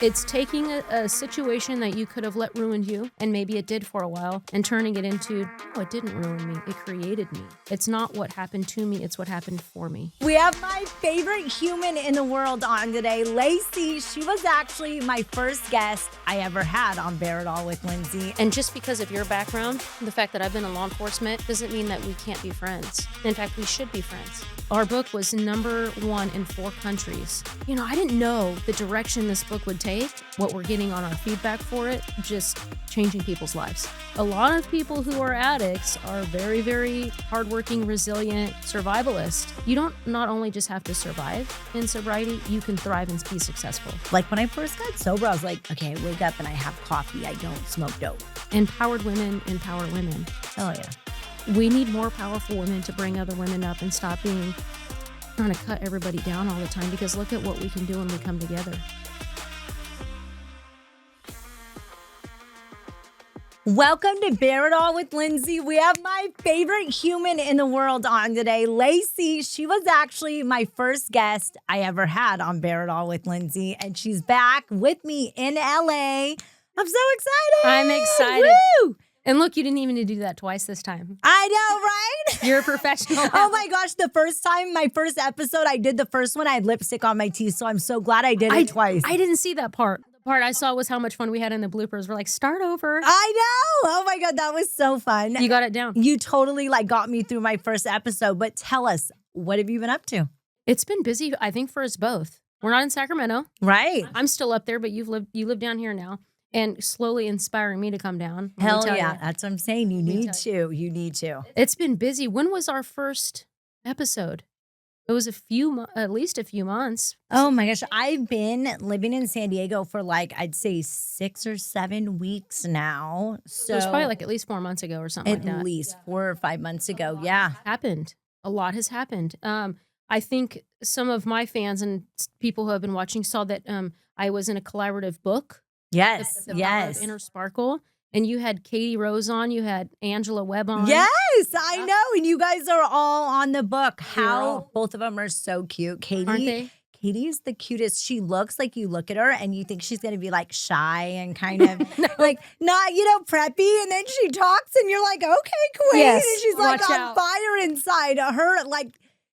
It's taking a situation that you could have let ruin you, and maybe it did for a while, and turning it into, no, it didn't ruin me. It created me. It's not what happened to me. It's what happened for me. We have my favorite human in the world on today, Lacey. She was actually my first guest I ever had on Bear It All with Lindsey. And just because of your background, the fact that I've been in law enforcement doesn't mean that we can't be friends. In fact, we should be friends. Our book was #1 in 4 countries. You know, I didn't know the direction this book would take, what we're getting on our feedback for it, just changing people's lives. A lot of people who are addicts are very, very hardworking, resilient, survivalist. You don't not only just have to survive in sobriety, you can thrive and be successful. Like when I first got sober, I was like, okay, I wake up and I have coffee. I don't smoke dope. Empowered women empower women. Oh, yeah. We need more powerful women to bring other women up and stop trying to cut everybody down all the time, because look at what we can do when we come together. Welcome to Bear It All with Lindsey. We have my favorite human in the world on today, Lacey. She was actually my first guest I ever had on Bear It All with Lindsey, and she's back with me in LA. I'm so excited. I'm excited. Woo! And look, you didn't even need to do that twice this time. I know, right? You're a professional. Oh my gosh, the first time, my first episode, I did the first one, I had lipstick on my teeth, so I'm so glad I did it twice. I didn't see that part. The part I saw was how much fun we had in the bloopers. We're like, start over. I know. Oh my God, that was so fun. You got it down. You totally got me through my first episode, but tell us, what have you been up to? It's been busy, I think, for us both. We're not in Sacramento. Right. I'm still up there, but you live down here now, and slowly inspiring me to come down. Hell yeah. That's what I'm saying. You need to. You need to. It's been busy. When was our first episode? It was at least a few months. Oh my gosh. I've been living in San Diego for I'd say 6 or 7 weeks now. So it was probably at least 4 months ago or something like that. At least 4 or 5 months ago. Yeah. Happened. A lot has happened. I think some of my fans and people who have been watching saw that I was in a collaborative book. Yes. The Power of Inner Sparkle. And you had Katie Rose on. You had Angela Webb on. Yes, I know. And you guys are all on the book. Both of them are so cute. Katie, aren't they? Katie is the cutest. She looks like you look at her and you think she's going to be shy and kind of not, preppy. And then she talks and you're like, okay, queen. Yes, and she's watch on out. fire inside. Her,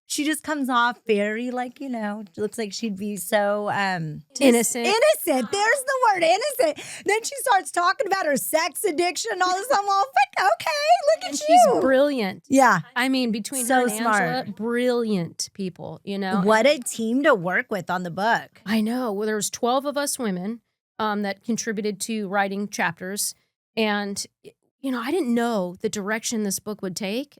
she just comes off very looks like she'd be so innocent. Innocent. There's the word, innocent. Then she starts talking about her sex addiction and all this. I'm all, okay, look at you. She's brilliant. Yeah. I mean, between So her and Angela, smart. brilliant people, What a team to work with on the book. I know. Well, there was 12 of us women that contributed to writing chapters. And, I didn't know the direction this book would take.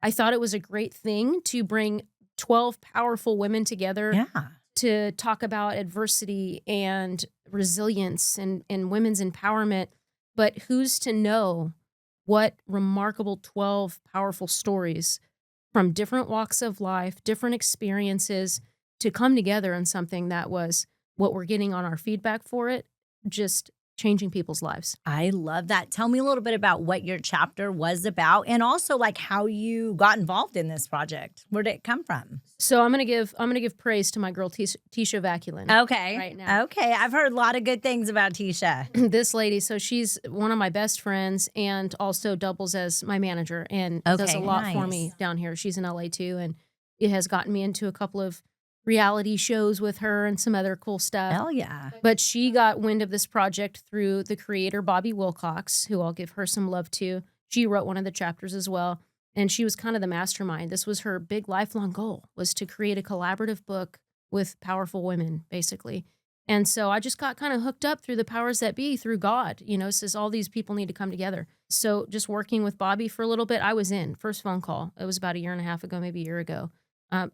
I thought it was a great thing to bring 12 powerful women together to talk about adversity and resilience and women's empowerment. But who's to know what remarkable 12 powerful stories from different walks of life, different experiences, to come together in something that was what we're getting on our feedback for it, just changing people's lives. I love that. Tell me a little bit about what your chapter was about, and also how you got involved in this project. Where did it come from? So I'm gonna give praise to my girl Tisha Vaculin. Okay. Right now. Okay. I've heard a lot of good things about Tisha. This lady, so she's one of my best friends and also doubles as my manager and does a lot for me down here. She's in LA too, and it has gotten me into a couple of reality shows with her and some other cool stuff. Hell yeah. But she got wind of this project through the creator, Bobby Wilcox, who I'll give her some love to. She wrote one of the chapters as well. And she was kind of the mastermind. This was her big lifelong goal, was to create a collaborative book with powerful women, basically. And so I just got kind of hooked up through the powers that be, through God. It says all these people need to come together. So just working with Bobby for a little bit, I was in. First phone call. It was about 1.5 years ago, maybe a year ago.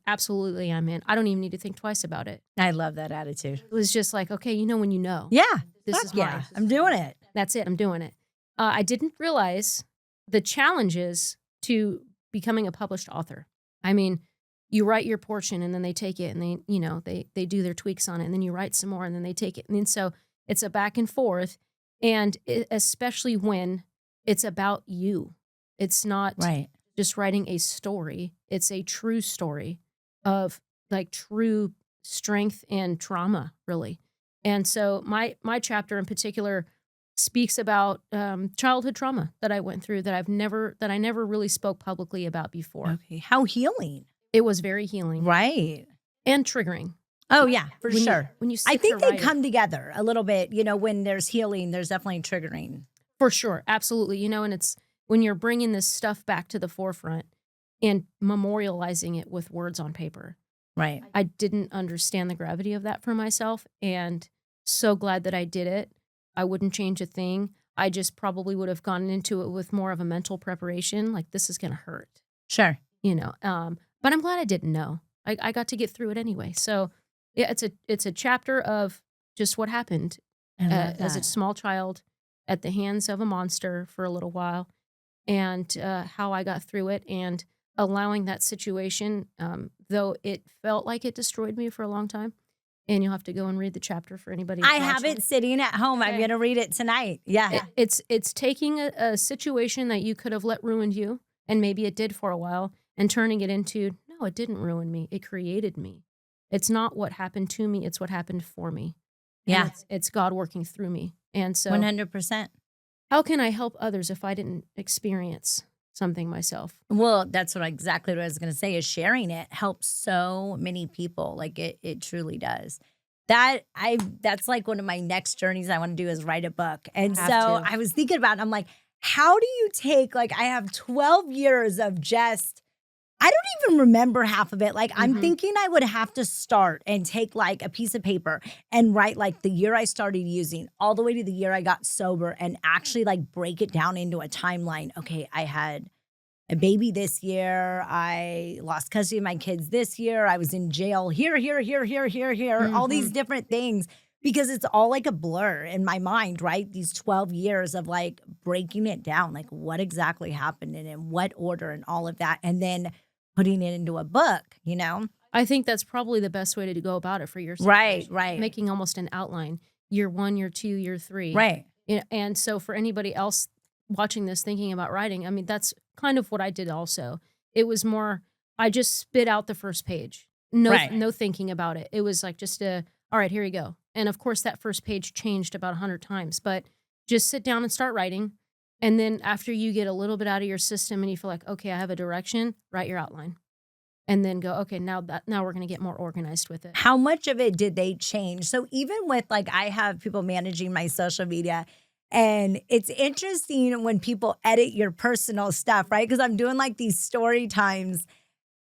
Absolutely, I'm in. I don't even need to think twice about it. I love that attitude. It was just like, okay, when you know. Yeah. This is mine. I'm doing it. That's it. I'm doing it. I didn't realize the challenges to becoming a published author. I mean, you write your portion and then they take it and they do their tweaks on it, and then you write some more and then they take it. And then so it's a back and forth, and especially when it's about you. It's not just writing a story. It's a true story of true strength and trauma, really. And so my chapter in particular speaks about childhood trauma that I went through that I never really spoke publicly about before. Okay. How healing. It was very healing Right. and triggering. Oh, yeah, for When sure. you I sit to think they write it. come together a little bit, when there's healing, there's definitely triggering. For sure, absolutely. And it's when you're bringing this stuff back to the forefront and memorializing it with words on paper. Right. I didn't understand the gravity of that for myself, and so glad that I did it. I wouldn't change a thing. I just probably would have gone into it with more of a mental preparation, like this is gonna hurt, Sure. But I'm glad I didn't know. I got to get through it anyway. So yeah, it's a chapter of just what happened I love as a that. small child at the hands of a monster for a little while, and how I got through it, and allowing that situation, though it felt like it destroyed me for a long time. And you'll have to go and read the chapter for anybody I have watching. it sitting at home. I'm Okay. going to read it tonight. Yeah. It's taking a situation that you could have let ruin you, and maybe it did for a while, and turning it into, no, it didn't ruin me. It created me. It's not what happened to me. It's what happened for me. And Yeah. it's God working through me. And so 100%. how can I help others if I didn't experience something myself? Well, that's exactly what I was going to say is sharing it helps so many people. Like it truly does. That's like one of my next journeys I want to do is write a book. And so Have to. I was thinking about it. I'm like, how do you take, like, I have 12 years of just, I don't even remember half of it. Like, I'm Mhm. thinking I would have to start and take like a piece of paper and write like the year I started using all the way to the year I got sober and actually like break it down into a timeline. Okay, I had a baby this year. I lost custody of my kids this year. I was in jail here, all these Mhm. different things because it's all like a blur in my mind, right? These 12 years of like breaking it down, like what exactly happened and in what order and all of that. And then putting it into a book. I think that's probably the best way to go about it for your Right, situation. right, Making almost an outline. Year 1, year 2, year 3. right. And so for anybody else watching this thinking about writing, I mean, that's kind of what I did also. It was more, I just spit out the first page. Right. No thinking about it. It was like just all right, here you go. And of course that first page changed about 100 times, but just sit down and start writing. And then after you get a little bit out of your system and you feel like, okay, I have a direction, write your outline. And then go, okay, now we're going to get more organized with it. How much of it did they change? So even with like, I have people managing my social media and it's interesting when people edit your personal stuff, right? Because I'm doing like these story times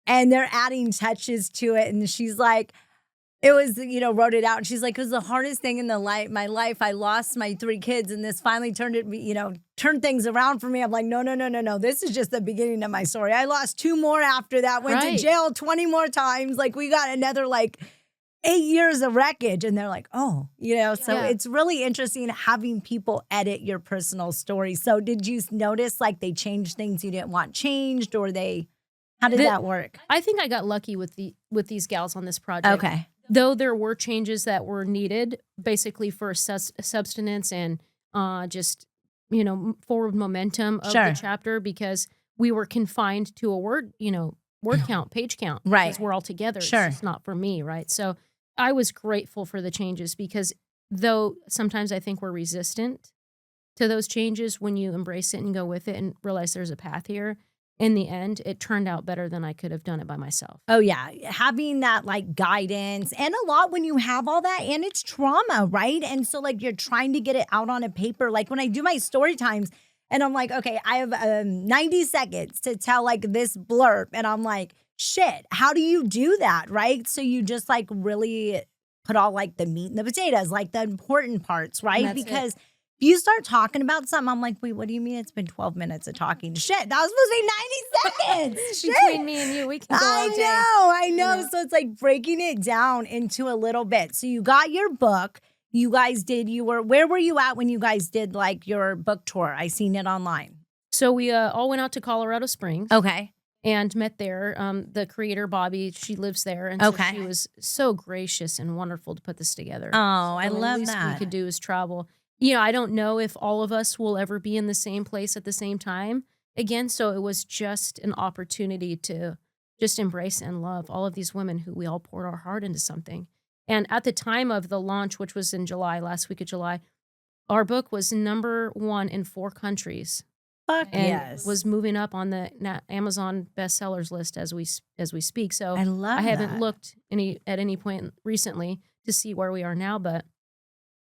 and they're adding touches to it. And she's like, it was, wrote it out. And she's like, it was the hardest thing in my life. I lost my 3 kids and this finally turned things around for me. I'm like, no, no, no, no, no. This is just the beginning of my story. I lost 2 more after that, went to Right. jail 20 more times. Like we got another like 8 years of wreckage. And they're like, oh, so Yeah. it's really interesting having people edit your personal story. So did you notice like they changed things you didn't want changed or how did The- that work? I think I got lucky with these gals on this project. Okay. Though there were changes that were needed, basically for substance and just forward momentum of Sure. the chapter, because we were confined to a word count, page count, Right. because we're all together. Sure. It's just not for me, right? So I was grateful for the changes because though sometimes I think we're resistant to those changes, when you embrace it and go with it and realize there's a path here, in the end, it turned out better than I could have done it by myself. Oh, yeah. Having that like guidance and a lot when you have all that and it's trauma, right? And so like you're trying to get it out on a paper. Like when I do my story times and I'm like, okay, I have 90 seconds to tell like this blurb. And I'm like, shit, how do you do that? Right. So you just like really put all like the meat and the potatoes, like the important parts, right? That's it. Because if you start talking about something, I'm like, wait, what do you mean it's been 12 minutes of talking? Shit, that was supposed to be 90 seconds. Shit. Between me and you, we can go all day. I know. Yeah. So it's like breaking it down into a little bit. So you got your book. You guys where were you at when you guys did like your book tour? I seen it online. So we all went out to Colorado Springs. Okay. And met there. The creator, Bobby, she lives there. And so Okay. she was so gracious and wonderful to put this together. Oh, I So the love least that. we could do is travel. I don't know if all of us will ever be in the same place at the same time again. So it was just an opportunity to just embrace and love all of these women who we all poured our heart into something. And at the time of the launch, which was in July, last week of July, our book was #1 in 4 countries Fuck and yes. was moving up on the Amazon bestsellers list as we speak. So I I love haven't that. looked at any point recently to see where we are now, but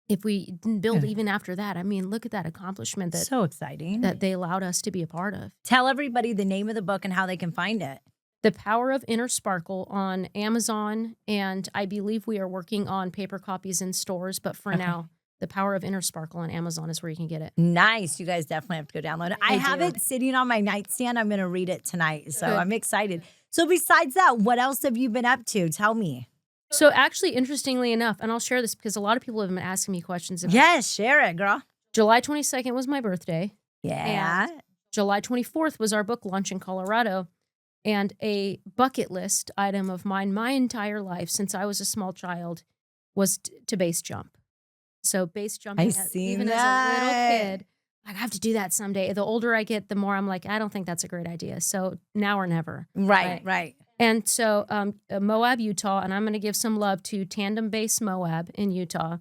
if we didn't build even after that, I mean, look at that accomplishment So exciting. that they allowed us to be a part of. Tell everybody the name of the book and how they can find it. The Power of Inner Sparkle on Amazon, and I believe we are working on paper copies in stores, but for Okay. now, The Power of Inner Sparkle on Amazon is where you can get it. Nice. You guys definitely have to go download it. I have do. it sitting on my nightstand. I'm going to read it tonight. So Good. I'm excited. So besides that, what else have you been up to? Tell me. So actually, interestingly enough, and I'll share this because a lot of people have been asking me questions about Yes, share it, girl. July 22nd was my birthday. Yeah. And July 24th was our book launch in Colorado. And a bucket list item of mine my entire life since I was a small child was to base jump. So base jumping, even as a little kid, like, I have to do that someday. The older I get, the more I'm like, I don't think that's a great idea. So now or never. Right. And so Moab, Utah, and I'm going to give some love to Tandem Base Moab in Utah.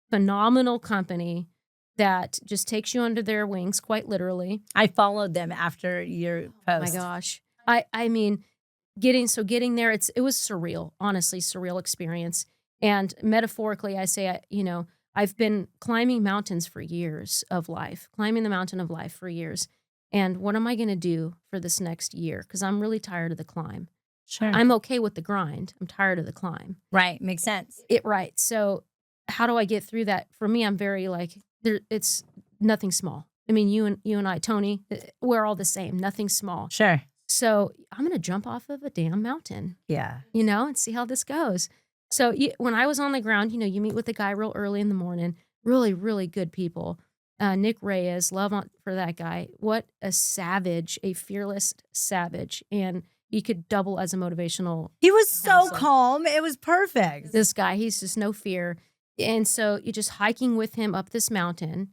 Phenomenal company that just takes you under their wings, quite literally. I followed them after your post. Oh my gosh. I mean, getting there, it was surreal, honestly, surreal experience. And metaphorically, I say, I've been climbing mountains for years of life, climbing the mountain of life for years. And what am I going to do for this next year? Because I'm really tired of the climb. Sure. I'm okay with the grind. I'm tired of the climb. Right. Makes sense. Right. So how do I get through that? For me, I'm very it's nothing small. I mean, you and I, Tony, we're all the same. Nothing small. Sure. So I'm going to jump off of a damn mountain, Yeah. and see how this goes. So when I was on the ground, you meet with the guy real early in the morning, really, really good people. Nick Reyes, for that guy. What a savage, a fearless savage. And he could double as a motivational. He was so counselor. calm. It was perfect. This guy, he's just no fear. And so you're just hiking with him up this mountain.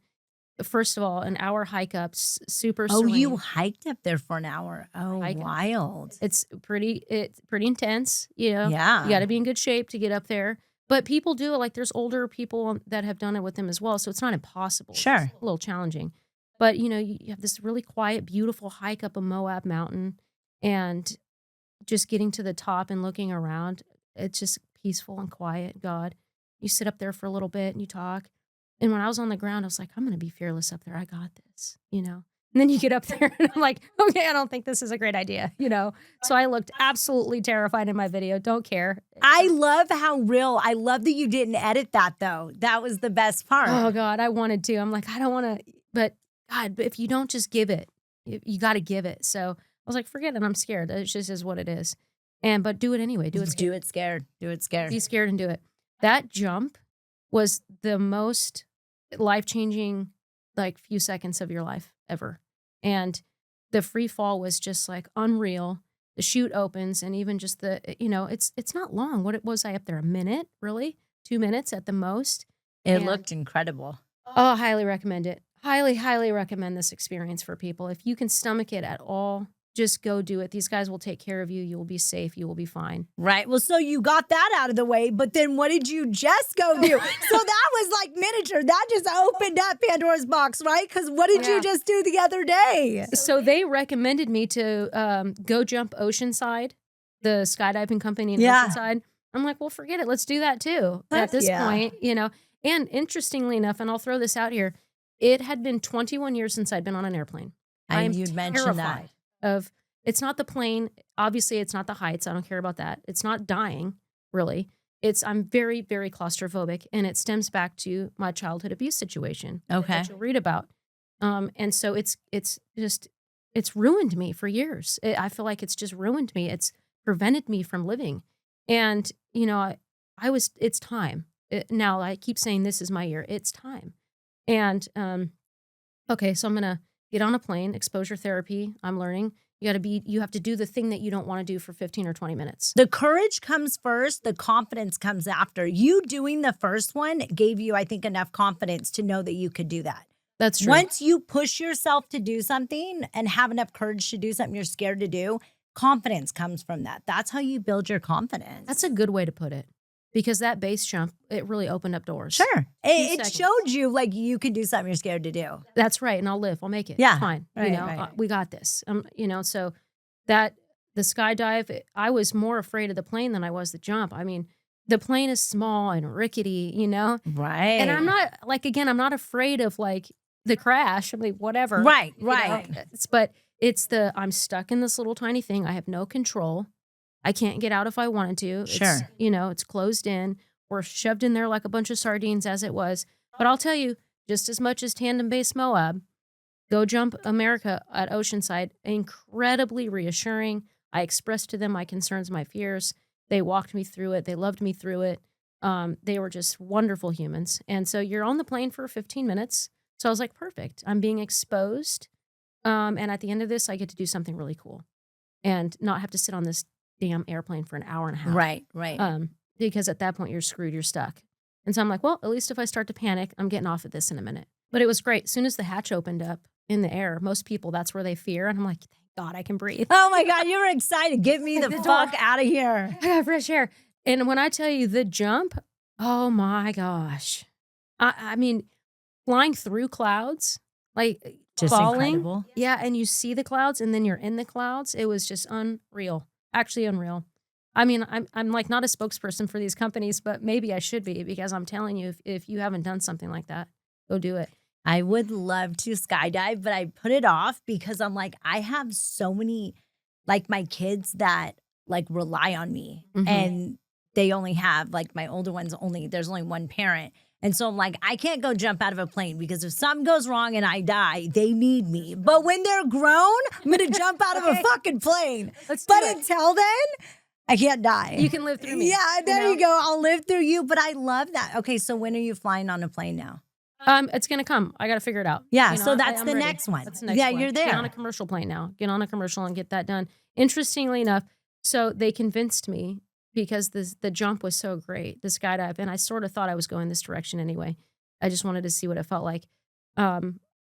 First of all, an hour hike up, super Oh, serene. you hiked up there for an hour. Oh, wild. It's pretty intense, Yeah. You got to be in good shape to get up there. But people do it. Like, there's older people that have done it with him as well, so it's not impossible. Sure. It's a little challenging. But, you have this really quiet, beautiful hike up a Moab mountain, and just getting to the top and looking around, it's just peaceful and quiet. God, you sit up there for a little bit and you talk. And when I was on the ground, I was like, I'm going to be fearless up there. I got this, And then you get up there and I'm like, okay, I don't think this is a great idea, So I looked absolutely terrified in my video. Don't care. I love how real. I love that you didn't edit that, though. That was the best part. Oh, God, I wanted to. I'm like, I don't want to. But, God, if you don't just give it, you got to give it. So I was like, forget it. I'm scared. It just is what it is. But do it anyway. Do it scared. Do it scared. Do it scared. Be scared and do it. That jump was the most life-changing, few seconds of your life ever. And the free fall was just unreal. The chute opens, and even just it's not long. What was I up there? A minute, really? 2 minutes at the most. It looked incredible. Oh, highly recommend it. Highly, highly recommend this experience for people. If you can stomach it at all, just go do it. These guys will take care of you. You will be safe. You will be fine. Right. Well, so you got that out of the way, but then what did you just go do? So that was like miniature. That just opened up Pandora's box, right? Because what did you just do the other day? So they recommended me to go jump Oceanside, the skydiving company in Oceanside. I'm like, well, forget it. Let's do that too. At this point, And interestingly enough, and I'll throw this out here, it had been 21 years since I'd been on an airplane. I am you'd mentioned that. It's not the plane. Obviously, it's not the heights. I don't care about that. It's not dying, really. I'm very, very claustrophobic, and it stems back to my childhood abuse situation. Okay. That you'll read about. And so it's ruined me for years. I feel like it's just ruined me. It's prevented me from living. And, it's time. Now I keep saying this is my year. It's time. And, okay, so I'm going to get on a plane, exposure therapy. I'm learning. You have to do the thing that you don't want to do for 15 or 20 minutes. The courage comes first. The confidence comes after. You doing the first one gave you, I think, enough confidence to know that you could do that. That's true. Once you push yourself to do something and have enough courage to do something you're scared to do, confidence comes from that. That's how you build your confidence. That's a good way to put it. because that base jump, it really opened up doors. Sure. It seconds. showed you like you can do something you're scared to do. That's right, and I'll live. I'll make it. Yeah, It's fine. right, You know, right. we got this. So that the skydive, I was more afraid of the plane than I was the jump. I mean, the plane is small and rickety, you know, Right. and I'm not like again, I'm not afraid of like the crash. I mean, whatever. Right, you know, right. but it's I'm stuck in this little tiny thing. I have no control. I can't get out if I wanted to. Sure. It's, it's closed in. We're shoved in there like a bunch of sardines as it was. But I'll tell you, just as much as tandem-based Moab, Go Jump America at Oceanside, incredibly reassuring. I expressed to them my concerns, my fears. They walked me through it. They loved me through it. They were just wonderful humans. And so you're on the plane for 15 minutes. So I was like, perfect. I'm being exposed. And at the end of this, I get to do something really cool and not have to sit on this damn airplane for an hour and a half. Right, right. Because at that point, you're screwed. You're stuck. And so I'm like, well, at least if I start to panic, I'm getting off of this in a minute. But it was great. As soon as the hatch opened up in the air, most people, that's where they fear. And I'm like, thank God I can breathe. Oh my God, you were excited. Get me the fuck out of here. I got fresh air. And when I tell you the jump, oh my gosh. I mean, flying through clouds, like Just falling. incredible. Yeah, and you see the clouds and then you're in the clouds. It was just unreal. Actually unreal. I mean, I'm like not a spokesperson for these companies, but maybe I should be because I'm telling you, if you haven't done something like that, go do it. I would love to skydive, but I put it off because I'm like, I have so many, like my kids that like rely on me and they only have like my older ones there's only one parent. And so I'm like, I can't go jump out of a plane because if something goes wrong and I die, they need me. But when they're grown, I'm going to jump out of a fucking plane. Let's But do it. until then, I can't die. You can live through me. Yeah, there you go. I'll live through you. But I love that. Okay, so when are you flying on a plane now? It's gonna come. I got to figure it out. Yeah, so that's I'm the ready. next one. That's the next Yeah, one. you're Get on there. a commercial plane now. Get on a commercial and get that done. Interestingly enough, so they convinced me because the jump was so great, the skydive, and I sort of thought I was going this direction anyway. I just wanted to see what it felt like.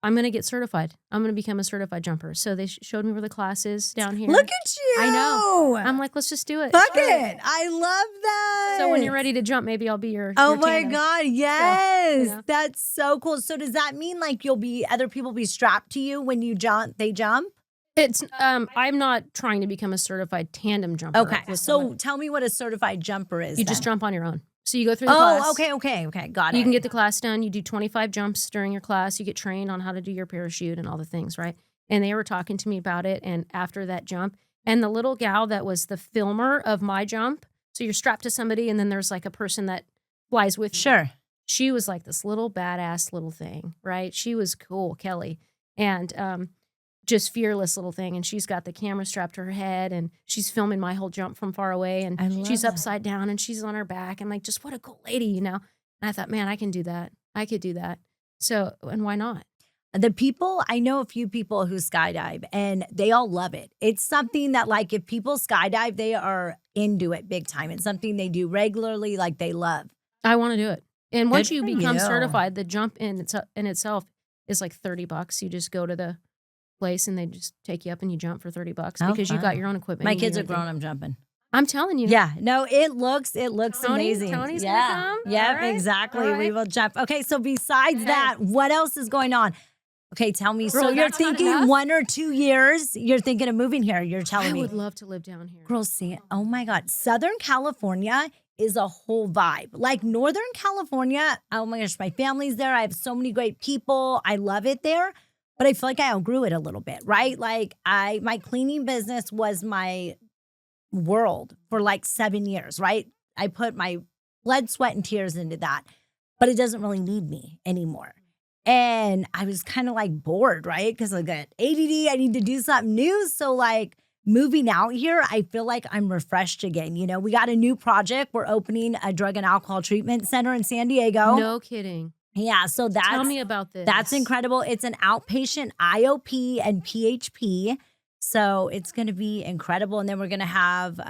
I'm going to get certified. I'm going to become a certified jumper. So they showed me where the class is down here. Look at you. I know. I'm like, let's just do it. Fuck it. I love that. So when you're ready to jump, maybe I'll be your Oh your my tandem. God, yes. know. That's so cool. So does that mean like other people be strapped to you when you jump, they jump? It's I'm not trying to become a certified tandem jumper. Okay. with So someone. tell me what a certified jumper is. You just then. jump on your own. So you go through the class. Oh, okay. Got it. You can get the class done. You do 25 jumps during your class. You get trained on how to do your parachute and all the things, right? And they were talking to me about it. And after that jump, and the little gal that was the filmer of my jump, so you're strapped to somebody, and then there's like a person that flies with you. Sure. She was like this little badass little thing, right? She was cool, Kelly. And just fearless little thing. And she's got the camera strapped to her head and she's filming my whole jump from far away. I And love she's that. upside down and she's on her back. And like, just what a cool lady, you know? And I thought, man, I can do that. I could do that. So, and why not? I know a few people who skydive and they all love it. It's something that like if people skydive, they are into it big time. It's something they do regularly, like they love. I want to do it. And once Good you for become you. certified, the jump in itself is like $30. You just go to the place and they just take you up and you jump for $30 Oh, because you fun. got your own equipment. My you do kids are everything. grown, I'm jumping. I'm telling you. Yeah, no, it looks Tony? amazing. Tony's gonna yeah. come? Yep, All right. exactly. All We right. will jump. Okay, so besides Okay. that, what else is going on? Okay, tell me. So Girl, you're that's not thinking enough? 1 or 2 years, you're thinking of moving here. You're telling I me. would love to live down here. Girl, see, oh my God. Southern California is a whole vibe. Like Northern California, oh my gosh, my family's there. I have so many great people. I love it there. But I feel like I outgrew it a little bit, right? Like my cleaning business was my world for like 7 years, right? I put my blood, sweat, and tears into that, but it doesn't really need me anymore. And I was kind of like bored, right? Because I got ADD, I need to do something new. So like moving out here, I feel like I'm refreshed again. You know, we got a new project. We're opening a drug and alcohol treatment center in San Diego. No kidding. Yeah, so Tell me about this. that's incredible. It's an outpatient IOP and PHP. So it's going to be incredible. And then we're going to have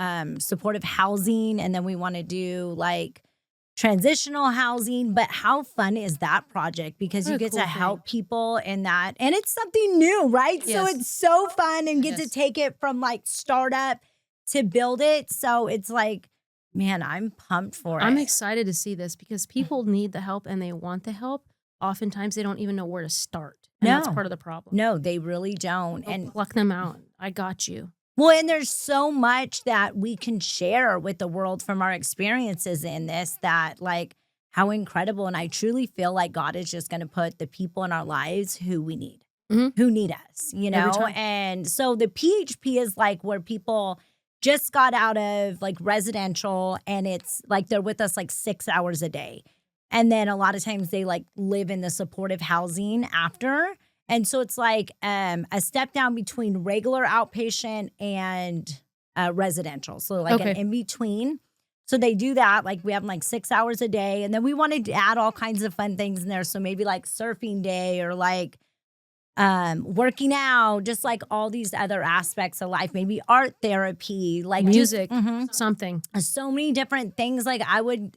supportive housing. And then we want to do like transitional housing. But how fun is that project? Because What you a get cool to thing. help people in that. And it's something new, right? So Yes. it's so fun and get to Yes. take it from like startup to build it. So it's like, Man, I'm pumped for I'm it. excited to see this because people need the help and they want the help. Oftentimes, they don't even know where to start, and that's No, part of the problem. no, they really don't. So And pluck them out. I got you. well, and there's so much that we can share with the world from our experiences in this that, like, how incredible. And I truly feel like God is just going to put the people in our lives who we need, Mhm. who need us, you Every know? time. And so the PHP is like where people just got out of like residential and it's like they're with us like 6 hours a day. And then a lot of times they like live in the supportive housing after. And so it's like a step down between regular outpatient and residential. So like an Okay. in between. So they do that. Like we have them like 6 hours a day. And then we wanted to add all kinds of fun things in there. So maybe like surfing day or like working out, just like all these other aspects of life, maybe art therapy, like just Music, something. so many different things. Like I would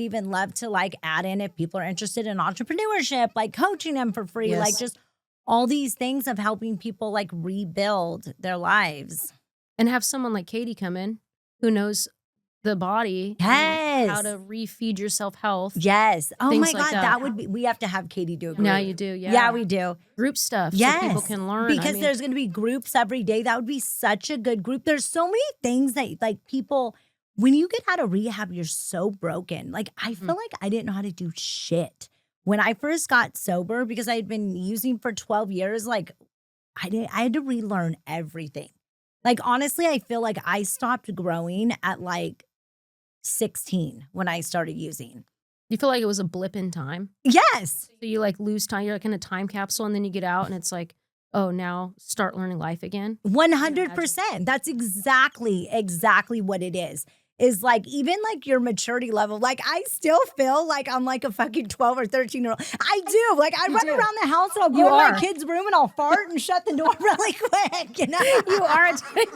even love to like add in if people are interested in entrepreneurship, like coaching them for free, like Yes. just all these things of helping people like rebuild their lives. And have someone like Katie come in who knows the body and how Yes. to refeed yourself health, Yes. Oh my things like God. that. That would be, we have to have Katie do a Now group. you do, Yeah, yeah. we do. Group stuff so people Yes, can learn. I because mean, there's going to be groups every day. That would be such a good group. There's so many things that like people, when you get out of rehab, you're so broken. Like I feel like I didn't know how to do shit when I first got sober because I had been using for 12 years. Like I had to relearn everything. Like honestly, I feel like I stopped growing at like 16 when I started using. you feel like it was a blip in time. Yes. So you like lose time. You're like in a time capsule and then you get out and it's like, oh, now start learning life again. 100%. That's exactly what it is. Is like even like your maturity level. Like I still feel like I'm like a fucking 12 or 13-year-old. I do. Like I run do. around the house and I'll You go in are. my kid's room and I'll fart and shut the door really quick. You know?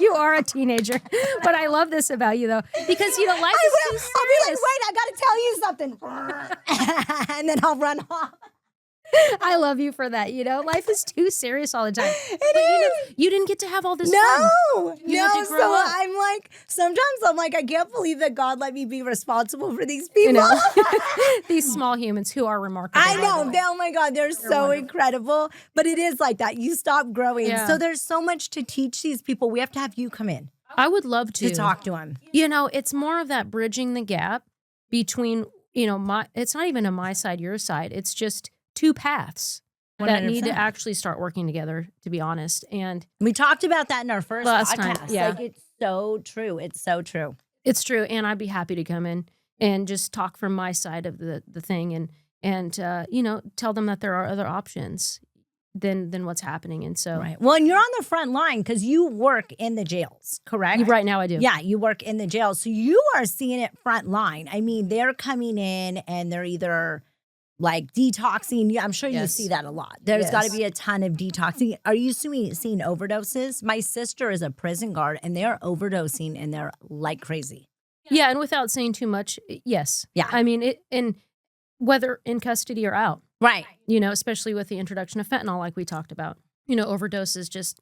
You are a teenager. But I love this about you though. Because life I is will. too I'll be like, serious. wait, I gotta tell you something. And then I'll run off. I love you for that. Life is too serious all the time. It But is. you didn't get to have all this No, fun. You had no. to grow So up. I'm like, sometimes I'm like, I can't believe that God let me be responsible for these people. These small humans who are remarkable. I by the know. way. Oh my God, they're so wonderful. incredible. But it is like that. You stop growing. Yeah. So there's so much to teach these people. We have to have you come in I would love to talk to them. It's more of that bridging the gap between, it's not even a my side, your side. It's just two paths that need to 100%. actually start working together, to be honest. And We talked about that in our first Last time, podcast. yeah. Like it's so true. It's so true. it's true. And I'd be happy to come in and just talk from my side of the thing and tell them that there are other options than what's happening. And so Right. Well, and you're on the front line because you work in the jails, correct? right now I do. Yeah, you work in the jails. So you are seeing it front line. I mean, they're coming in and they're either like detoxing. I'm sure you Yes. see that a lot. There's got to Yes. be a ton of detoxing. Are you seeing overdoses? My sister is a prison guard and they're overdosing and they're like crazy. Yeah. And without saying too much, yes. Yeah. I mean, whether in custody or out. Right. Especially with the introduction of fentanyl, like we talked about. Overdoses just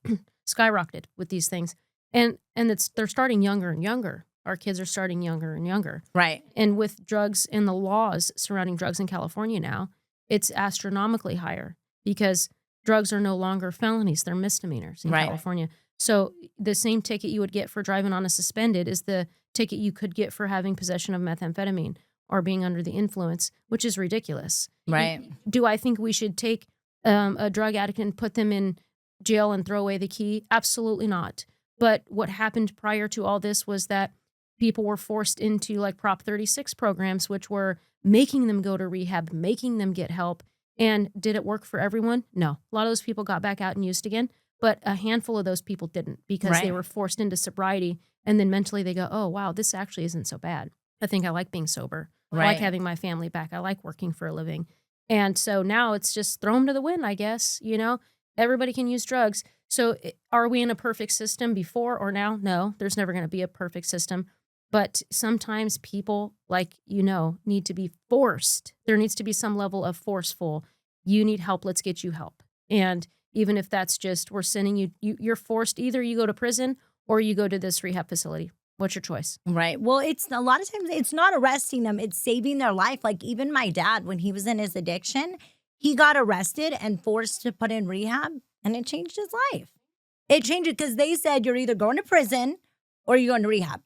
skyrocketed with these things. And they're starting younger and younger. Our kids are starting younger and younger. Right. And with drugs and the laws surrounding drugs in California now, it's astronomically higher because drugs are no longer felonies, they're misdemeanors in Right. California. So the same ticket you would get for driving on a suspended is the ticket you could get for having possession of methamphetamine or being under the influence, which is ridiculous. Right. Do I think we should take a drug addict and put them in jail and throw away the key? Absolutely not. But what happened prior to all this was that people were forced into like Prop 36 programs, which were making them go to rehab, making them get help. And did it work for everyone? No. A lot of those people got back out and used again, but a handful of those people didn't because they Right. were forced into sobriety. And then mentally they go, oh, wow, this actually isn't so bad. I think I like being sober. I like Right. having my family back. I like working for a living. And so now it's just throw them to the wind, I guess. Everybody can use drugs. So are we in a perfect system before or now? No, there's never going to be a perfect system. But sometimes people, need to be forced. There needs to be some level of forceful. You need help. Let's get you help. And even if that's just we're sending you're forced, either you go to prison or you go to this rehab facility. What's your choice? Right. Well, it's a lot of times it's not arresting them, it's saving their life. Like even my dad, when he was in his addiction, he got arrested and forced to put in rehab, and it changed his life. It changed it because they said you're either going to prison or you're going to rehab.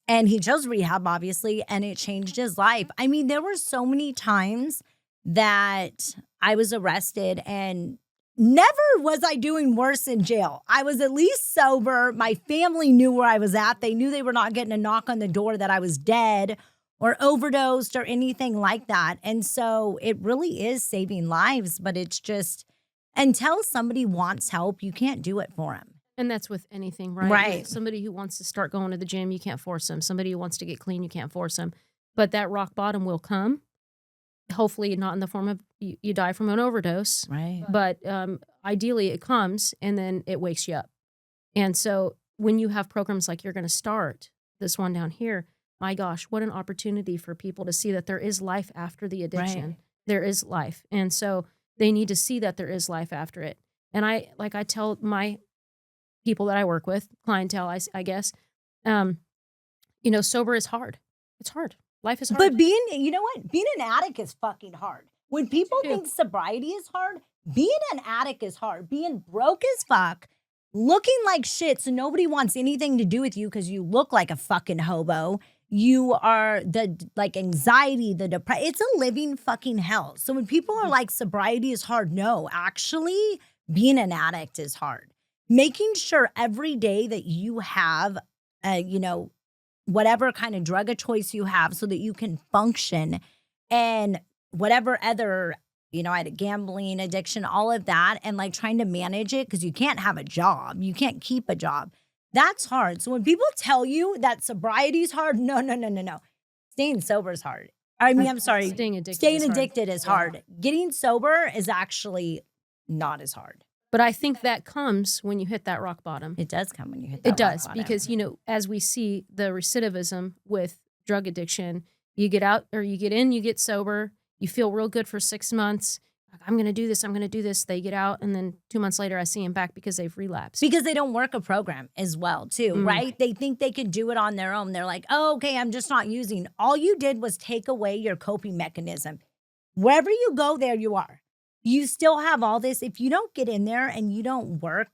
And he chose rehab, obviously, and it changed his life. I mean, there were so many times that I was arrested and never was I doing worse in jail. I was at least sober. My family knew where I was at. They knew they were not getting a knock on the door that I was dead or overdosed or anything like that. And so it really is saving lives, but it's just until somebody wants help, you can't do it for them. And that's with anything, right? Right. Somebody who wants to start going to the gym, you can't force them. Somebody who wants to get clean, you can't force them. But that rock bottom will come. Hopefully not in the form of you die from an overdose. Right. But ideally it comes and then it wakes you up. And so when you have programs like you're going to start, this one down here, my gosh, what an opportunity for people to see that there is life after the addiction. Right. There is life. And so they need to see that there is life after it. And I tell my people that I work with, clientele, I guess, sober is hard. It's hard. Life is hard. But you know what? Being an addict is fucking hard. When people think sobriety is hard, being an addict is hard. Being broke as fuck, looking like shit, so nobody wants anything to do with you because you look like a fucking hobo. You are anxiety, the depression. It's a living fucking hell. So when people are like sobriety is hard, no, actually being an addict is hard. Making sure every day that you have, whatever kind of drug of choice you have so that you can function, and whatever other, I had a gambling addiction, all of that, and like trying to manage it because you can't have a job. You can't keep a job. That's hard. So when people tell you that sobriety is hard, no. Staying sober is hard. I mean, I'm sorry. Staying addicted is hard. Getting sober is actually not as hard. But I think that comes when you hit that rock bottom. It does come when you hit that rock bottom. bottom. Because, as we see the recidivism with drug addiction, you get out or you get in, you get sober, you feel real good for 6 months. Like, I'm going to do this. They get out, and then 2 months later, I see them back because they've relapsed. Because they don't work a program as well, too, right? They think they can do it on their own. They're like, oh, okay, I'm just not using. All you did was take away your coping mechanism. Wherever you go, there you are. You still have all this. If you don't get in there and you don't work,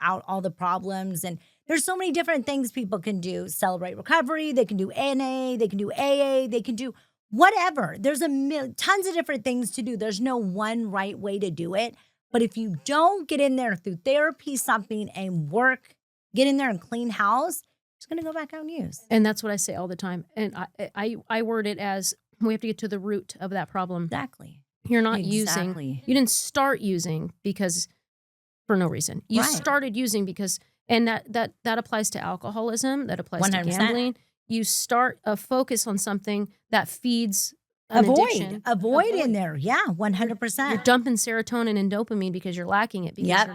out all the problems, and there's so many different things people can do. Celebrate Recovery. They can do NA. They can do AA. They can do whatever. There's tons of different things to do. There's no one right way to do it. But if you don't get in there through therapy, something, and work, get in there and clean house, it's going to go back out and use. And that's what I say all the time. And I word it as we have to get to the root of that problem. Exactly. You're not using. You didn't start using because for no reason. You started using because, and that applies to alcoholism. That applies 100%. To gambling. You start a focus on something that feeds an addiction. Avoid in there. Yeah, 100%. You're dumping serotonin and dopamine because you're lacking it, because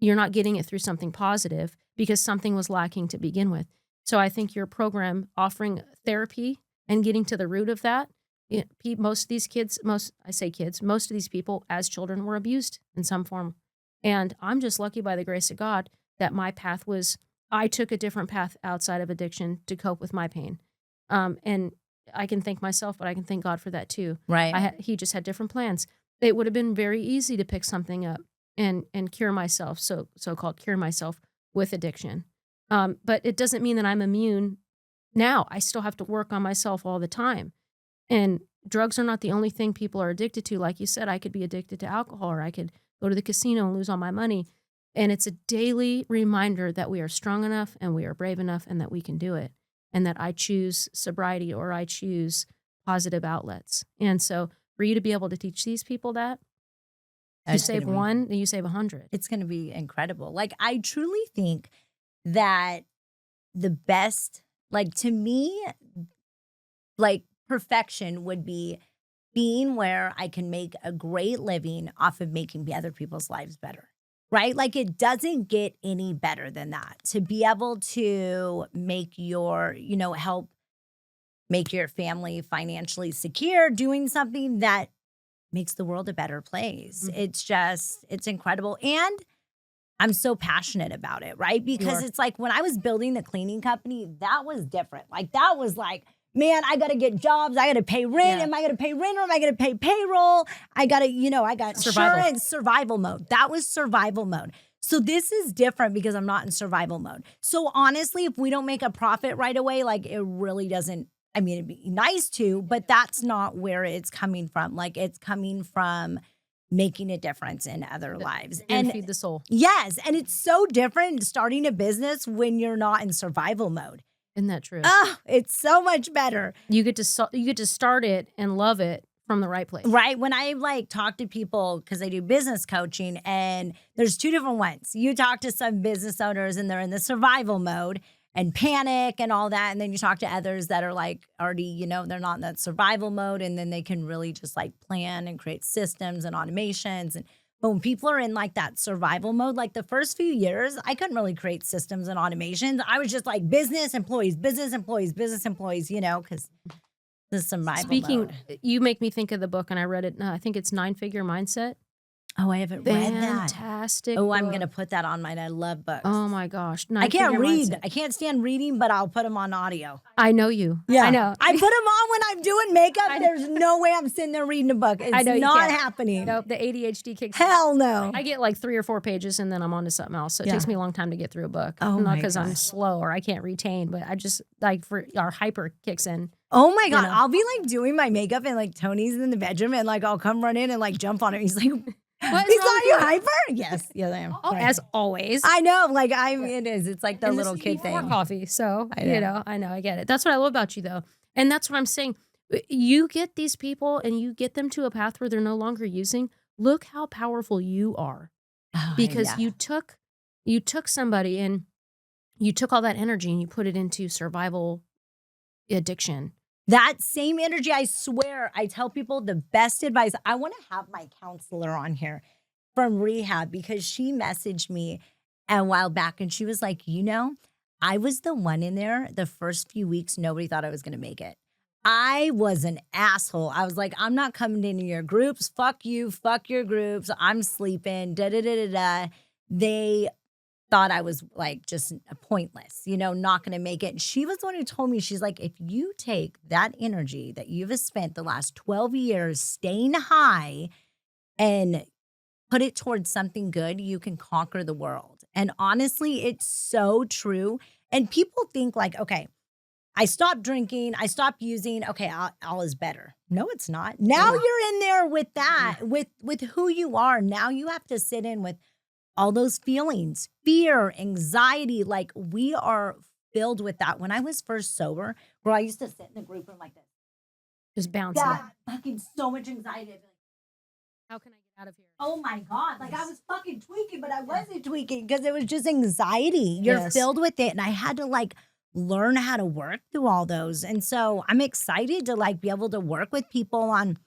you're not getting it through something positive because something was lacking to begin with. So I think your program offering therapy and getting to the root of that. Most of these kids, most of these people as children were abused in some form. And I'm just lucky by the grace of God that my path I took a different path outside of addiction to cope with my pain. And I can thank myself, but I can thank God for that too. Right. He just had different plans. It would have been very easy to pick something up and cure myself, so-called cure myself with addiction. But it doesn't mean that I'm immune now. I still have to work on myself all the time. And drugs are not the only thing people are addicted to. Like you said, I could be addicted to alcohol, or I could go to the casino and lose all my money. And it's a daily reminder that we are strong enough and we are brave enough and that we can do it. And that I choose sobriety or I choose positive outlets. And so for you to be able to teach these people that, you save one, then you save 100. It's going to be incredible. Like, I truly think that the best, to me, perfection would be being where I can make a great living off of making other people's lives better, right? Like, it doesn't get any better than that. To be able to make your, help make your family financially secure, doing something that makes the world a better place. Mm-hmm. It's incredible. And I'm so passionate about it, right? Because are. it's like when I was building the cleaning company, that was different. Like that was like, man, I got to get jobs. I got to pay rent. Yeah. Am I going to pay rent or am I going to pay payroll? I got to, I got Survival. insurance, survival mode. That was survival mode. So this is different because I'm not in survival mode. So honestly, if we don't make a profit right away, like it really doesn't, I mean, it'd be nice to, but that's not where it's coming from. Like it's coming from making a difference in other lives. And feed the soul. Yes, and it's so different starting a business when you're not in survival mode. Isn't that true? Oh, it's so much better. You get to start it and love it from the right place. Right. When I like talk to people, because I do business coaching, and there's two different ones. You talk to some business owners and they're in the survival mode and panic and all that. And then you talk to others that are like already, they're not in that survival mode. And then they can really just like plan and create systems and automations. But when people are in like that survival mode, like the first few years, I couldn't really create systems and automations. I was just like business employees, because the survival mode. You make me think of the book, and I read it. I think it's 9-Figure Mindset. Oh, I haven't read that. Fantastic. Oh, I'm book. going to put that on mine. I love books. Oh my gosh. I can't 9-Figure read. Mindset. I can't stand reading, but I'll put them on audio. I know you. Yeah. I know. I put them on when I'm doing makeup. There's no way I'm sitting there reading a book. It's I know you not can't. happening. Nope, the ADHD kicks in. Hell no. I get like 3 or 4 pages and then I'm on to something else. So it takes me a long time to get through a book. Oh Not my because I'm gosh. slow or I can't retain, but I just like for our hyper kicks in. Oh my God. know. I'll be like doing my makeup and like Tony's in the bedroom and like I'll come run in and like jump on it. He's like, What he's is wrong not with you you? hyper? Yes. Yes, I am. Oh, Sorry. as always. I know. Like it is. It's like the And this little is kid before thing. coffee. So, I know. I know, I get it. That's what I love about you though. And that's what I'm saying. You get these people and you get them to a path where they're no longer using. Look how powerful you are. Oh, Because yeah. you took somebody and you took all that energy and you put it into survival addiction. That same energy, I swear, I tell people the best advice. I want to have my counselor on here from rehab because she messaged me a while back and she was like, I was the one in there the first few weeks, nobody thought I was going to make it. I was an asshole. I was like, I'm not coming into your groups. Fuck you. Fuck your groups. I'm sleeping. Da da da da da. They thought I was like just pointless, not going to make it. And she was the one who told me, she's like, if you take that energy that you've spent the last 12 years staying high and put it towards something good, you can conquer the world. And honestly, it's so true. And people think like, okay, I stopped drinking, I stopped using, okay, all is better. No, it's not. Now you're in there with that, with who you are. Now you have to sit in with all those feelings, fear, anxiety, like we are filled with that. When I was first sober, where I used to sit in the group room like this. Just bouncing. That fucking so much anxiety. I'd be like, How can I get out of here? oh my God. Like I was fucking tweaking, but I wasn't tweaking because it was just anxiety. You're Yes. filled with it. And I had to like learn how to work through all those. And so I'm excited to like be able to work with people on,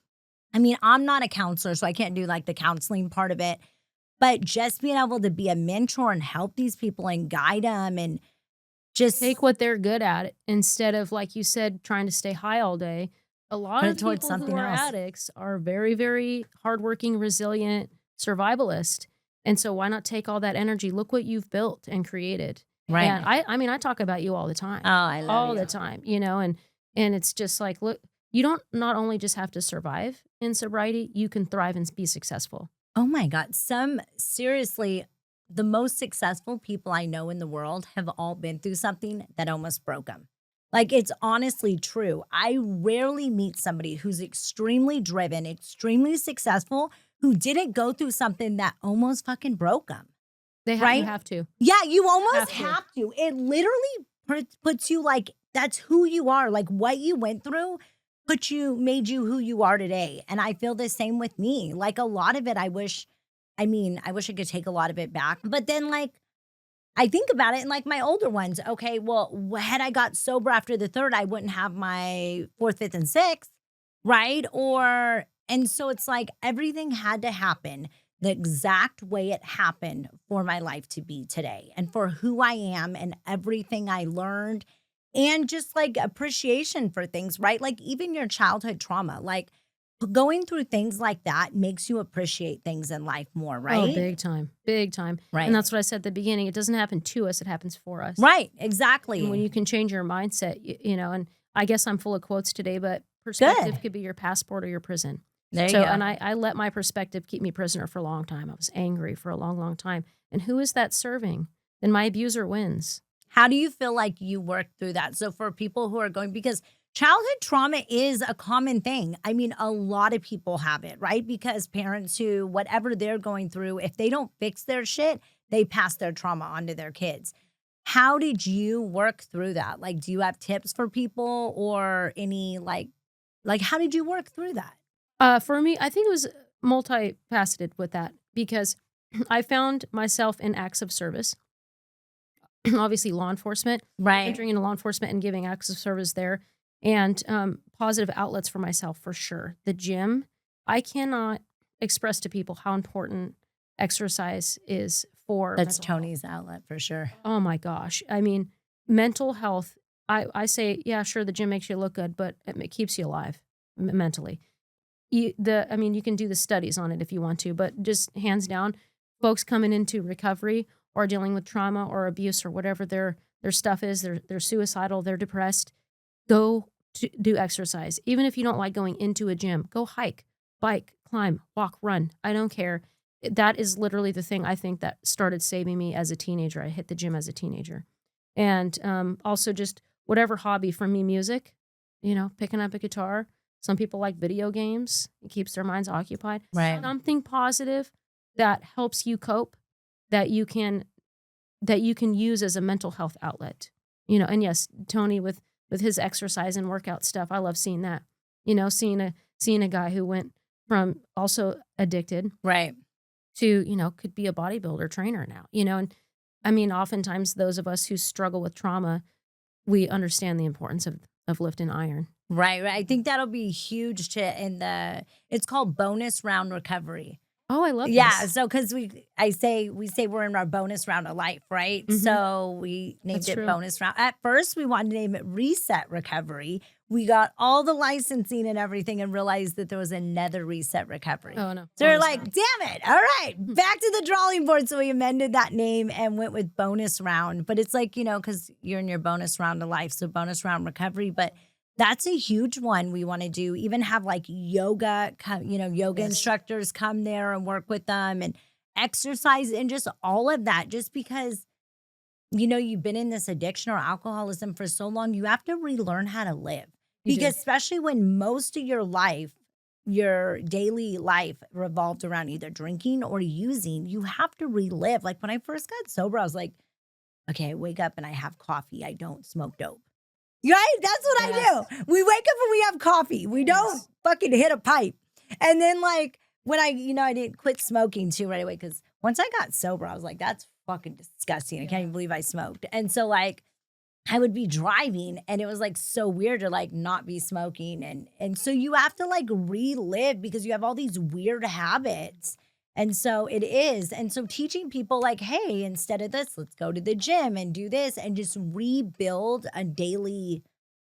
I'm not a counselor, so I can't do like the counseling part of it. But just being able to be a mentor and help these people and guide them and just Take what they're good at instead of, like you said, trying to stay high all day. A lot Put it of towards people something who are else. addicts are very, very hardworking, resilient, survivalist. And so why not take all that energy? Look what you've built and created. right. And I talk about you all the time. Oh, I love All you. the time, and it's just like, look, you don't not only just have to survive in sobriety, you can thrive and be successful. Oh my God. Seriously, the most successful people I know in the world have all been through something that almost broke them. Like, it's honestly true. I rarely meet somebody who's extremely driven, extremely successful, who didn't go through something that almost fucking broke them. You Right? have to. Yeah, you almost Have to. have to. It literally puts you like, that's who you are. Like, what you went through made you who you are today. And I feel the same with me. Like, a lot of it, I wish I could take a lot of it back. But then, like, I think about it and like my older ones, okay, well, had I got sober after the third, I wouldn't have my fourth, fifth, and sixth, right? And so it's like everything had to happen the exact way it happened for my life to be today and for who I am and everything I learned and just like appreciation for things, right? Like even your childhood trauma, like going through things like that makes you appreciate things in life more, Oh, right? big time, big time. And Right. that's what I said at the beginning. It doesn't happen to us, it happens for us. Right, And when exactly. you can change your mindset, and I guess I'm full of quotes today, but perspective Good. could be your passport or your prison. There you So, go. and I let my perspective keep me prisoner for a long time. I was angry for a long, long time. And who is that serving? Then my abuser wins. How do you feel like you worked through that? So for people who are going, because childhood trauma is a common thing. I mean, a lot of people have it, right? Because parents who, whatever they're going through, if they don't fix their shit, they pass their trauma on to their kids. How did you work through that? Like, do you have tips for people or any like how did you work through that? For me, I think it was multifaceted with that because I found myself in acts of service. Obviously, law enforcement, Right. entering into law enforcement and giving acts of service there, and positive outlets for myself for sure. The gym, I cannot express to people how important exercise is for That's mental health. Tony's outlet for sure. Oh my gosh. I mean, mental health, I say, yeah, sure, the gym makes you look good, but it keeps you alive mentally. I mean, you can do the studies on it if you want to, but just hands down, folks coming into recovery or dealing with trauma or abuse or whatever their stuff is, they're suicidal, they're depressed, go to do exercise. Even if you don't like going into a gym, go hike, bike, climb, walk, run. I don't care. That is literally the thing I think that started saving me as a teenager. I hit the gym as a teenager. And also just whatever hobby, for me, music, picking up a guitar. Some people like video games. It keeps their minds occupied. Right. Something positive that helps you cope, that you can use as a mental health outlet. And yes, Tony with his exercise and workout stuff, I love seeing that. Seeing a guy who went from also addicted Right. to, could be a bodybuilder trainer now, and I mean, oftentimes those of us who struggle with trauma, we understand the importance of lifting iron. Right, right. I think that'll be huge to in the it's called bonus round recovery. Oh, I love Yeah, this. so because we say we're in our bonus round of life, right? Mhm. So we named That's it true. bonus round. At first, we wanted to name it reset recovery. We got all the licensing and everything and realized that there was another reset recovery. Oh, no. So we're Bonus like, round. damn it. All right, Mhm. back to the drawing board. So we amended that name and went with bonus round. But it's like, because you're in your bonus round of life. So bonus round recovery. But that's a huge one we want to do. Even have like yoga, yoga Yes. instructors come there and work with them and exercise and just all of that. Just because, you've been in this addiction or alcoholism for so long, you have to relearn how to live. You do. Because especially when most of your life, your daily life revolved around either drinking or using, you have to relive. Like when I first got sober, I was like, okay, I wake up and I have coffee. I don't smoke dope. Right? That's what I Yes. do. We wake up and we have coffee. We don't Yes. fucking hit a pipe. And then like when I didn't quit smoking too right away because once I got sober, I was like, that's fucking disgusting. I can't even believe I smoked. And so like I would be driving and it was like so weird to like not be smoking. And so you have to like relive because you have all these weird habits. And so it is. And so teaching people like, hey, instead of this, let's go to the gym and do this and just rebuild a daily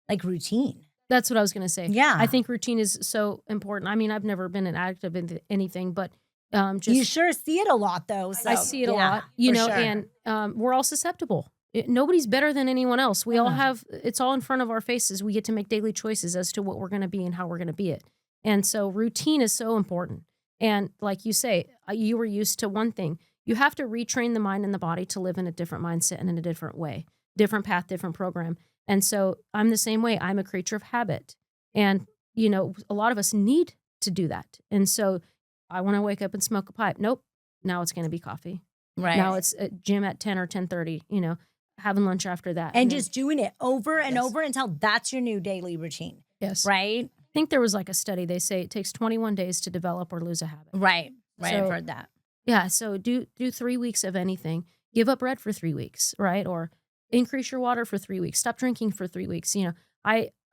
like routine. That's what I was gonna say. Yeah. I think routine is so important. I mean, I've never been an addict of anything, but, You just sure see it a lot though. So I see it a yeah, lot, for sure. and, we're all susceptible. Nobody's better than anyone else. We all Uh-uh. have it's all in front of our faces. We get to make daily choices as to what we're gonna be and how we're gonna be it. And so routine is so important. And like you say, you were used to one thing. You have to retrain the mind and the body to live in a different mindset and in a different way, different path, different program. And so I'm the same way. I'm a creature of habit. And, a lot of us need to do that. And so I want to wake up and smoke a pipe. Nope. Now it's going to be coffee. Now Right. it's a gym at 10 or 10:30, having lunch after that. And then just doing it over and Yes. over until that's your new daily routine. yes. Right? I think there was like a study, they say it takes 21 days to develop or lose a habit. Right. Right. I've So heard that. yeah, so do 3 weeks of anything. Give up bread for 3 weeks, right? Or increase your water for 3 weeks. Stop drinking for 3 weeks.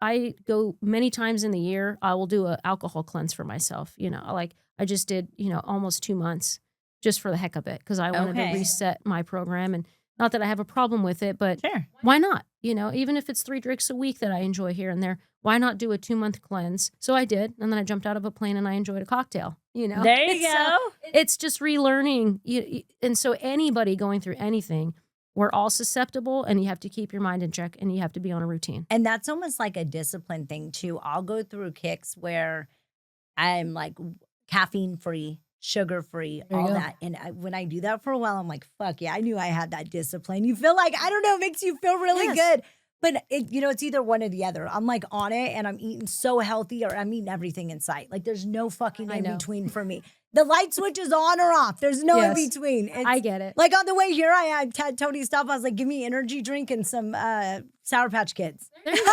I go many times in the year. I will do a alcohol cleanse for myself. Like I just did, almost 2 months just for the heck of it because I wanted to Okay. reset my program. And not that I have a problem with it, but Sure. why not? You know, even if it's 3 drinks a week that I enjoy here and there, why not do a 2-month cleanse? So I did, and then I jumped out of a plane and I enjoyed a cocktail, you know? There you So go. it's just relearning. And so anybody going through anything, we're all susceptible, and you have to keep your mind in check, and you have to be on a routine. And that's almost like a discipline thing too. I'll go through kicks where I'm like caffeine free, sugar free, There you all go. that. And when I do that for a while, I'm like, fuck yeah, I knew I had that discipline. You feel like, I don't know, it makes you feel really Yes. good. But it's either one or the other. I'm like on it and I'm eating so healthy, or I'm eating everything in sight. Like there's no fucking I in know. between for me. The light switch is on or off. There's no in Yes. between. I get it. Like on the way here, I had Tony stop. I was like, give me energy drink and some Sour Patch Kids. There you go.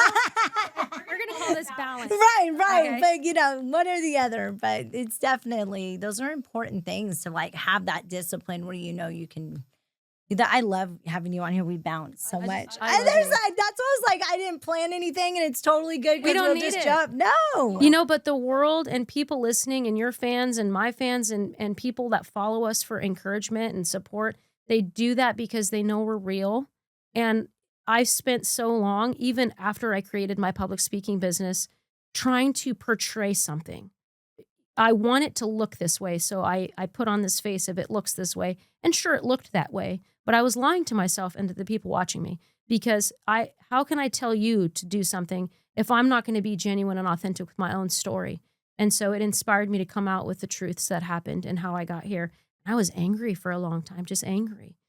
We're going to call this balance. Right. Okay. But, you know, one or the other. But it's definitely, those are important things to like have that discipline where you know you can. I love having you on here. We bounce so much. I And love there's you. like, that's what I was like, I didn't plan anything and it's totally good We because don't we'll need just it. jump. No. You know, but the world and people listening and your fans and my fans and people that follow us for encouragement and support, they do that because they know we're real. And I spent so long, even after I created my public speaking business, trying to portray something. I want it to look this way. So I put on this face if it looks this way. And sure, it looked that way. But I was lying to myself and to the people watching me, because how can I tell you to do something if I'm not going to be genuine and authentic with my own story? And so it inspired me to come out with the truths that happened and how I got here. I was angry for a long time, just angry.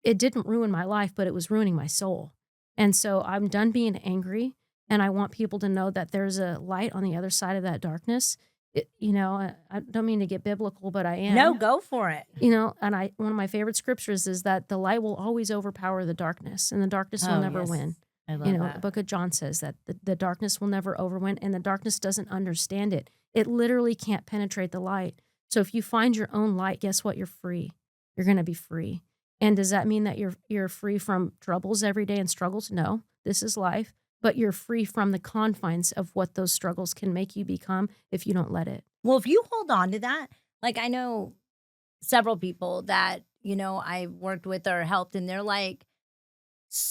It didn't ruin my life, but it was ruining my soul. And so I'm done being angry. And I want people to know that there's a light on the other side of that darkness. I don't mean to get biblical, but I am. No, go for it. You know, and one of my favorite scriptures is that the light will always overpower the darkness, and the darkness will never win. I love You know, that. the book of John says that the darkness will never overwin, and the darkness doesn't understand it. It literally can't penetrate the light. So if you find your own light, guess what? You're free. You're going to be free. And does that mean that you're free from troubles every day and struggles? No, this is life. But you're free from the confines of what those struggles can make you become if you don't let it. Well, if you hold on to that, like I know several people that, you know, I worked with or helped, and they're like,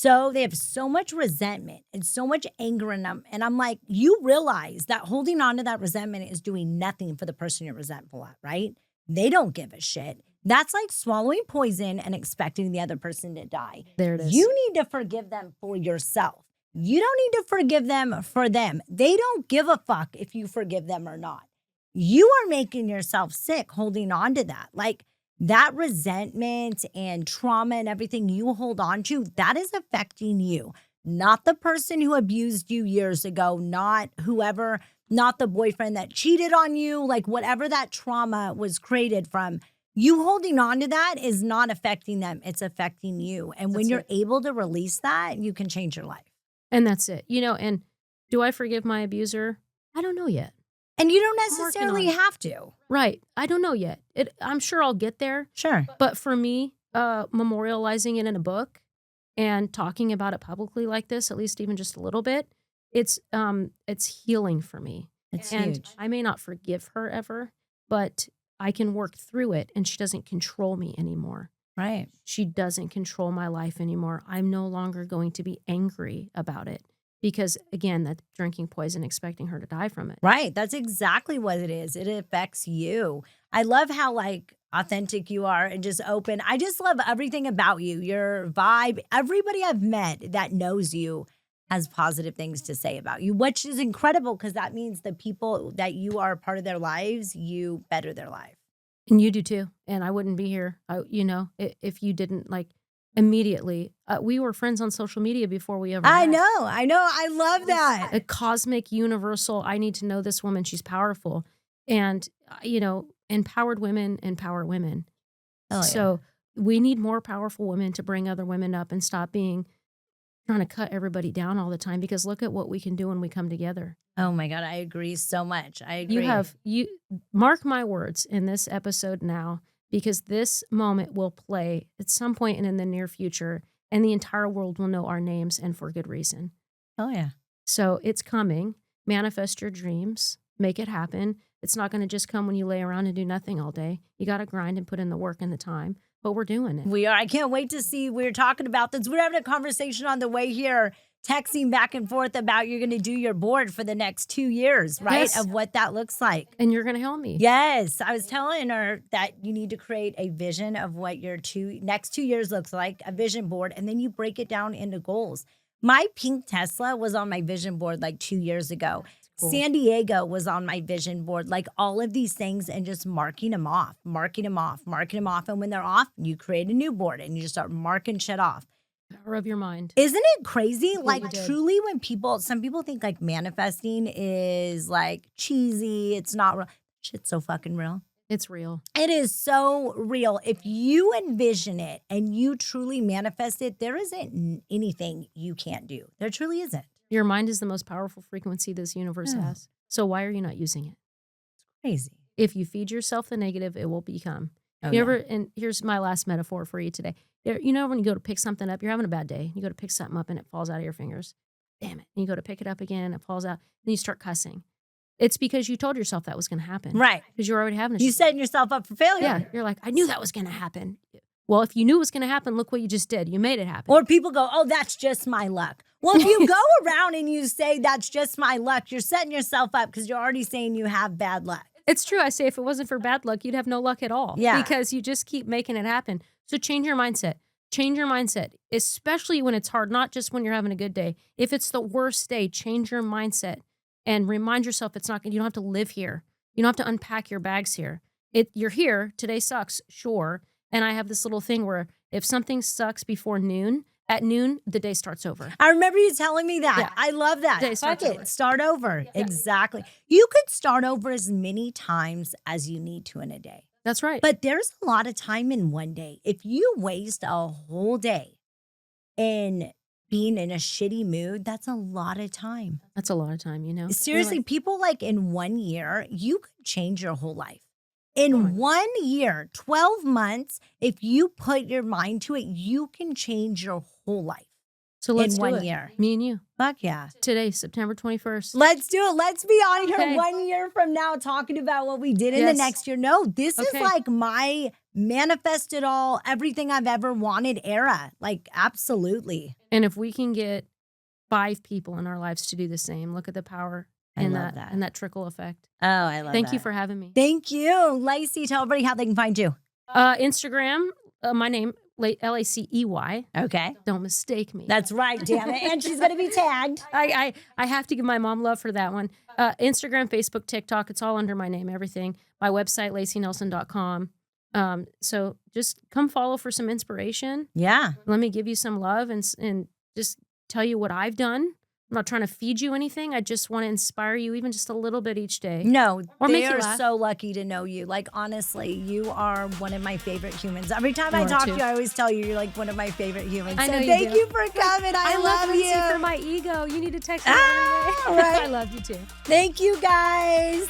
they have so much resentment and so much anger in them. And I'm like, you realize that holding on to that resentment is doing nothing for the person you're resentful at, right? They don't give a shit. That's like swallowing poison and expecting the other person to die. There it is. You need to forgive them for yourself. You don't need to forgive them for them. They don't give a fuck if you forgive them or not. You are making yourself sick holding on to that. Like that resentment and trauma and everything you hold on to, that is affecting you, not the person who abused you years ago, not whoever, not the boyfriend that cheated on you, like whatever that trauma was created from. You holding on to that is not affecting them. It's affecting you. And when you're able to release that, you can change your life. And that's it. You know, and do I forgive my abuser? I don't know yet. And you don't I'm working on necessarily it. have to. Right. I don't know yet. I'm sure I'll get there. Sure. But for me, memorializing it in a book and talking about it publicly like this, at least even just a little bit, it's healing for me. It's And huge. I may not forgive her ever, but I can work through it, and she doesn't control me anymore. Right. She doesn't control my life anymore. I'm no longer going to be angry about it because, again, that drinking poison, expecting her to die from it. Right. That's exactly what it is. It affects you. I love how like authentic you are and just open. I just love everything about you, your vibe. Everybody I've met that knows you has positive things to say about you, which is incredible because that means the people that you are a part of their lives, you better their life. And you do too. And I wouldn't be here, if you didn't like immediately. We were friends on social media before we ever I met. know. I love that. A cosmic, universal, I need to know this woman. She's powerful. And, empowered women empower women. Oh, yeah. So we need more powerful women to bring other women up and stop trying to cut everybody down all the time, because look at what we can do when we come together. Oh my God, I agree so much. I agree. You mark my words in this episode now, because this moment will play at some point in the near future, and the entire world will know our names, and for good reason. Oh yeah. So it's coming. Manifest your dreams. Make it happen. It's not going to just come when you lay around and do nothing all day. You got to grind and put in the work and the time, but we're doing it. We are. I can't wait to see. We're talking about this. We're having a conversation on the way here. texting back and forth about you're going to do your board for the next 2 years, right? Yes. Of what that looks like. And you're going to help me. Yes. I was telling her that you need to create a vision of what your next 2 years looks like, a vision board, and then you break it down into goals. My pink Tesla was on my vision board like 2 years ago. Cool. San Diego was on my vision board, like all of these things, and just marking them off. And when they're off, you create a new board and you just start marking shit off. Power of your mind. Isn't it crazy? Like truly when some people think like manifesting is like cheesy. It's not real. Shit's so fucking real. It's real. It is so real. If you envision it and you truly manifest it, there isn't anything you can't do. There truly isn't. Your mind is the most powerful frequency this universe has. So why are you not using it? It's crazy. If you feed yourself the negative, it will become. Oh, you ever, and here's my last metaphor for you today. You know when you go to pick something up, you're having a bad day. You go to pick something up and it falls out of your fingers. Damn it. And you go to pick it up again and it falls out. Then you start cussing. It's because you told yourself that was going to happen. Right. Because you're already having a You setting yourself up for failure. Yeah. You're like, I knew that was going to happen. Well, if you knew it was going to happen, look what you just did. You made it happen. Or people go, oh, that's just my luck. Well, if you go around and you say that's just my luck, you're setting yourself up because you're already saying you have bad luck. It's true. I say if it wasn't for bad luck, you'd have no luck at all. Yeah. Because you just keep making it happen. So change your mindset. Change your mindset, especially when it's hard, not just when you're having a good day. If it's the worst day, change your mindset and remind yourself you don't have to live here. You don't have to unpack your bags here. You're here. Today sucks, sure. And I have this little thing where if something sucks before noon, at noon, the day starts over. I remember you telling me that. Yeah. I love that. Day starts over. Start over. Yeah. Exactly. You could start over as many times as you need to in a day. That's right. But there's a lot of time in one day. If you waste a whole day in being in a shitty mood, that's a lot of time. That's a lot of time, you know? Seriously, people like in 1 year, you could change your whole life. In 1 year, 12 months, if you put your mind to it, you can change your whole life. So let's in do 1 it. year. Me and you. Fuck yeah. Today, September 21st. Let's do it. Let's be on here Okay. 1 year from now talking about what we did in the Yes. next year. No, this is Okay. like my manifest it all, everything I've ever wanted era. Like, absolutely. And if we can get 5 people in our lives to do the same, look at the power I in love that that. and that trickle effect. Oh, I love Thank that. you for having me. Thank you. Lacey, tell everybody how they can find you. Instagram, my name, Lacey. Okay. Don't mistake me. That's right, damn it. And she's going to be tagged. I have to give my mom love for that one. Instagram, Facebook, TikTok, it's all under my name, everything. My website, laceynelson.com. So just come follow for some inspiration. Yeah. Let me give you some love and just tell you what I've done. I'm not trying to feed you anything. I just want to inspire you even just a little bit each day. No, Or they make you are laugh. so lucky to know you. Like, honestly, you are one of my favorite humans. Every time You I are talk too. to you, I always tell you, you're like one of my favorite humans. I So know you thank do. you for coming. I love Lindsey you. for my ego. You need to text me Ah, every day. right. I love you too. Thank you, guys.